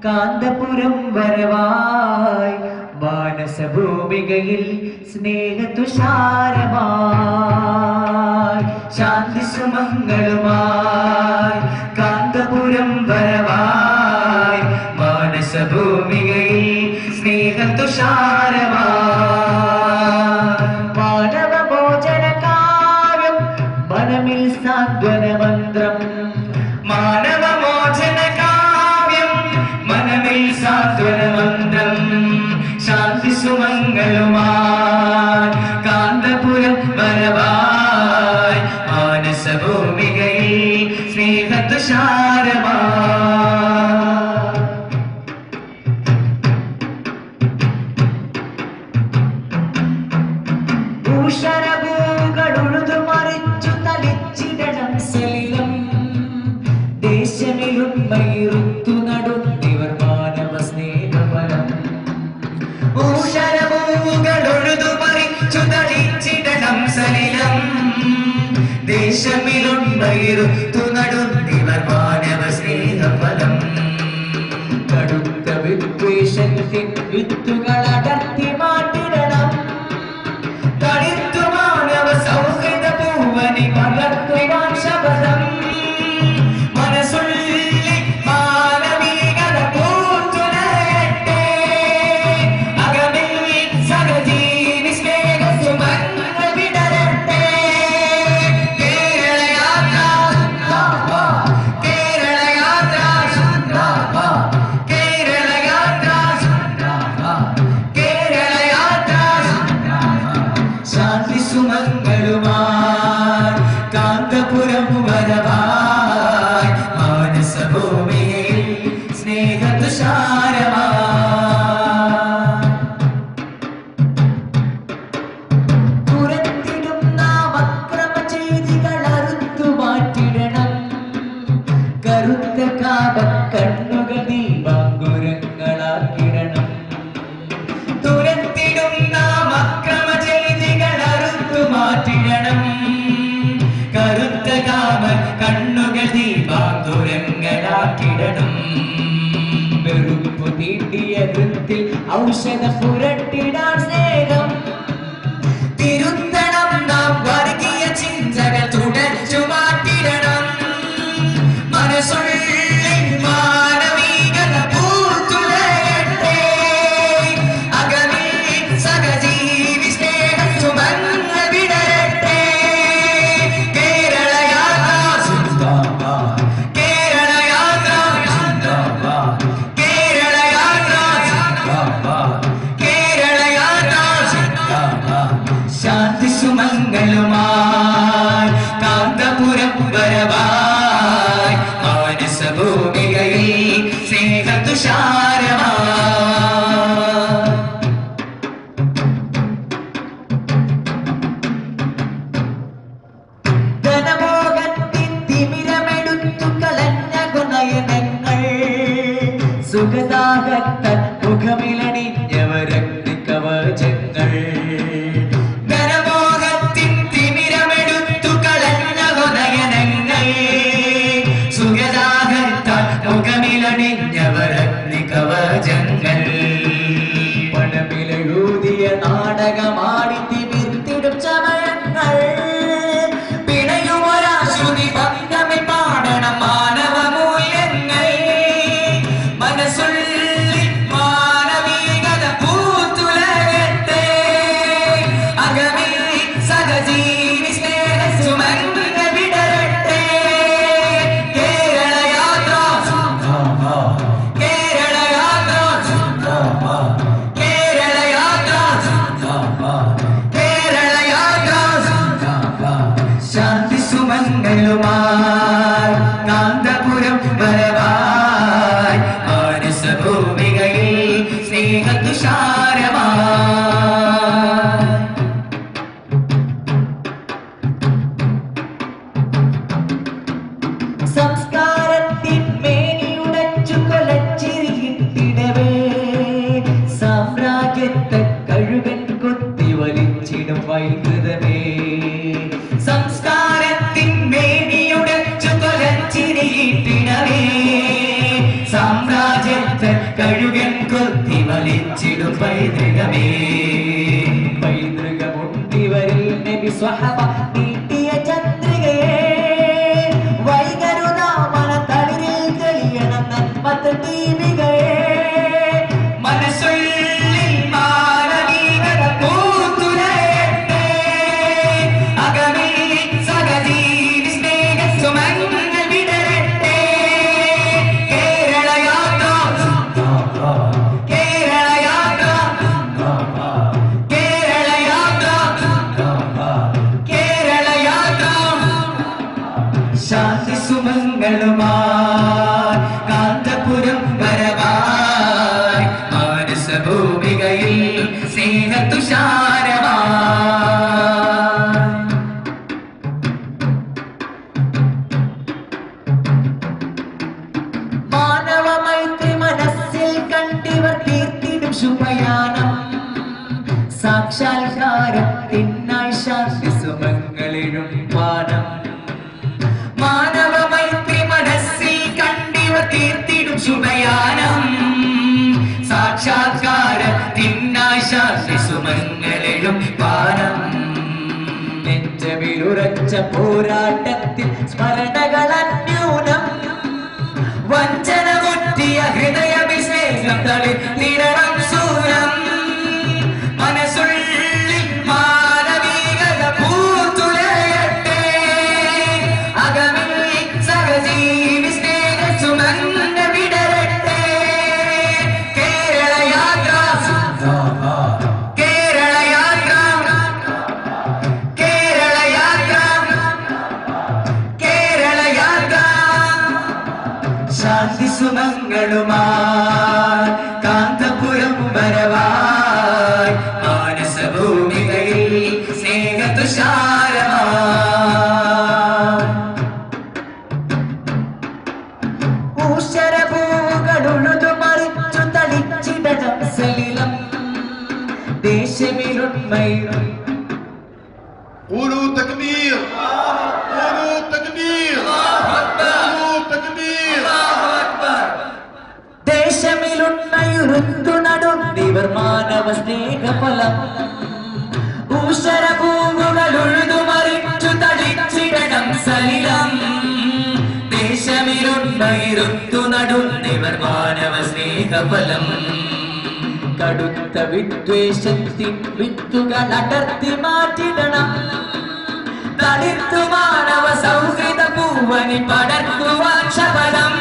കാന്തപുരം വരവായി മാനസഭൂമികയിൽ സ്നേഹതുഷാരമായി ശാന്തി സുമംഗളുമായി കാന്തപുരം വരവായി മാനസഭൂമികയിൽ സ്നേഹതുഷാരമായി മാനവമോചന കാവ്യം മനമിൽ സാന്ത്വന മന്ത്രം സാന്ത്വനമന്ത്രം ശാന്തി സുമംഗളുമായി കാന്തപുരം വരവായി മാനസഭൂമികയിൽ സ്നേഹതുഷാരമായി ഭൂഷണഭൂകളുഴുതു മറിച്ചു തളിച്ചിടണം സലിലം ദേശമിലുമ്മയിരുത്തു നടുന്നിവർ സലിലം ദേശമിലുണ്ടയിരുത്തു നടുന്നിവർ മാനവ സ്നേഹഫലം കടുത്ത വിദ്വേഷത്തിൻ വിത്തുകളടർത്തി മാറ്റിടണം തളിർത്തു മാനവ സൗഹൃദ പൂവനി വളർത്തുവാൻ ശപഥം സുമംഗളുമായി കാന്തപുരം വരവായി മാനസഭൂമിയിൽ സ്നേഹതുഷാരമായി തുരത്തിടും നാം അക്രമ ചെയ്തികൾ അറുത്തു മാറ്റിടണം കറുത്ത കാപ കണ്ണുകൾ ദീപാങ്കുരങ്ങളാക്കിടണം തുരത്തിടും നാം അക്രമ മാറ്റിടണം കറുത്ത കാമ കണ്ണുകൾ ദീപാങ്കുരങ്ങളാക്കിടണം വെറുപ്പു തീണ്ടിയ വൃത്തിൽ ഔഷധ പുരട്ടിടാൻ സ്നേഹം തിരുത്തണം നാം വർഗീയ ചിന്തകൾ തുടച്ചു മാറ്റിടണം മനസ്സുള്ളിൽ മാനവികത പൂത്തുലയട്ടെ അകമിൽ സഹജീവി സ്നേഹം ശാന്തി സുമംഗളുമായി കാന്തപുരം വരവായി മാനസഭൂമികയിൽ സ്നേഹതുഷാരമായി ധനമോഹത്തിൻ തിമിരമെടുത്തു കളഞ്ഞ ഗുണയനങ്ങൾ സുഖദാഹത്തൻ മുഖമിലണിഞ്ഞവരഗ്നി കവചങ്ങൾ കവചങ്ങൾ പണമിലെഴുതിയ നാടകമാടി തിമിർത്തിടും ചമയങ്ങൾ പിണയുമൊരാശ്രുതി ഭംഗമിൽ പാടണം മാനവ മൂല്യങ്ങൾ മനസ്സുള്ളിൽ മാനവികത പൂത്തുലയട്ടെ അകമിൽ സഹജീവി സ്നേഹ സുമംഗ വിടരട്ടെ കേരളയാത്ര ശാന്തി സുമംഗളുമായി കാന്തപുരം വരവായി മാനസഭൂമികയിൽ സ്നേഹതുഷാരമായി സംസ്കാരത്തിൻ മേനിയുടച്ചു കൊലച്ചിരിയിട്ടിടവേ സാമ്രാജ്യത്തെ കഴുകൻ കൊത്തി വലിച്ചിടും വൈകൃതമേ സംസ്കാരത്തിൻ മേനിയുടച്ചു കൊലച്ചിരിയിട്ടിടവേ സ്നേഹമേ പൈതൃകമുണ്ടിവരിൽ നബി സ്വഹബ നീട്ടിയ ചന്ദ്രികയെ വൈകരുതാ മനത്തളിരിൽ തെളിയണം നന്മത്ത ദീപികയെ മനസ്സുള്ളിൽ മാനവികത പൂത്തുലയട്ടെ അകമിൽ സഹജീവി സ്നേഹ സുമങ്ങൾ വിടരട്ടെ കേരളയാത്ര കേരളയാത്ര കേരളയാത്ര കേരളയാത്ര ശാന്തി സുമങ്ങളുമായി കാന്തപുരം വരവായി മാനസഭൂമികയിൽ സ്നേഹതുഷാരമായി മാനവ മൈത്രി മനസ്സിൽ കണ്ടിവർ തീർത്തിടും ശുഭയാനം സാക്ഷാത്കാരത്തിനായി ശാന്തി സുമങ്ങളിലും പാനം മാനവ മൈത്രി മനസ്സിൽ കണ്ടിവർ തീർത്തിടും ശുഭയാനം സാക്ഷാത്കാരത്തിനായി ശാന്തി സുമങ്ങളിലും പാനം നെഞ്ചമിലുറച്ച പോരാട്ടത്തിൽ സ്മരണകൾ അന്യൂനം വഞ്ചന മുറ്റിയ ഹൃദയവിശേഷം തളിർത്തിടണം സൂരം മനസ്സുള്ളിൽ മാനവികത പൂത്തുലയട്ടെ അകമിൽ സഹജീവി സ്നേഹ സുമങ്ങൾ വിടരട്ടെ കേരളയാത്ര കേരളയാത്ര കേരളയാത്ര കേരളയാത്ര ശാന്തി സുമങ്ങളുമായി കാന്തപുരം വരവായി മാനസഭൂമികയിൽ സ്നേഹതുഷാരമായി ഊഷരപൂകളുഴുതു മറിച്ചു തളിച്ചിടണം സലിലം ദേശമിലുണ്മയും قولوا تكبير قولوا تكبير قولوا تكبير ദേശമിലുണ്മയുരുത്തു നടുന്നിവർ മാനവ സ്നേഹഫലം ഊഷരപൂവുകളുഴുതു മറിച്ചു തളിച്ചിടണം സലിലം ദേശമിലുണ്മയിരുത്തു നടുന്നിവർ മാനവ സ്നേഹഫലം കടുത്ത വിദ്വേഷത്തിൻ വിത്തുകൾ അടർത്തി മാറ്റിടണം തളിർത്തു മാനവ സൗഹൃദ പൂവനി പടർത്തുവാൻ ശബലം